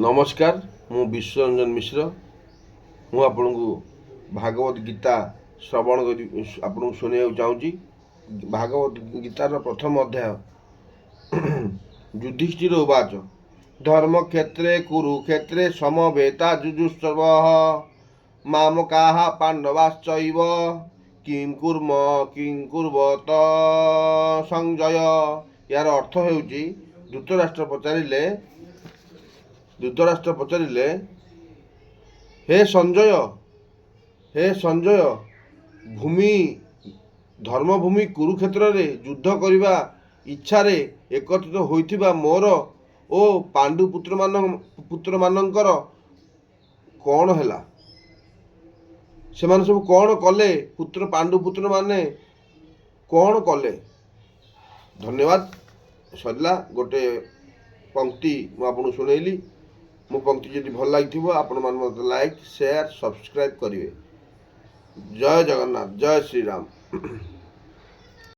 नमस्कार मु विश्वरंजन मिश्र मु आपण को भागवत गीता श्रवण आपन शुणा चाहूँगी। भागवत गीतार प्रथम अध्याय युधिष्ठिर उवाच धर्म क्षेत्रे कुरुक्षेत्रे समवेता जुजुत्सव मामकाः पांडवाश्चैव किं कुर्म किं कुर्वत संजय। यार अर्थ हेउची धृतराष्ट्र पचारिले हे संजय भूमि धर्मभूमि कुरुक्षेत्र रे युद्ध करिबा इच्छारे एकत्रित होइथिबा मोर ओ पांडु पुत्र मानकर कौन हैला सेमान सब कौन कले पुत्र पांडु पुत्र माने कौन कले। धन्यवाद सरला गोटे पंक्ति मु आपन सुनैली मो पंक्ति जदि भल लगी आपण मान मत लाइक शेयर सब्सक्राइब करेंगे। जय जगन्नाथ जय श्री राम।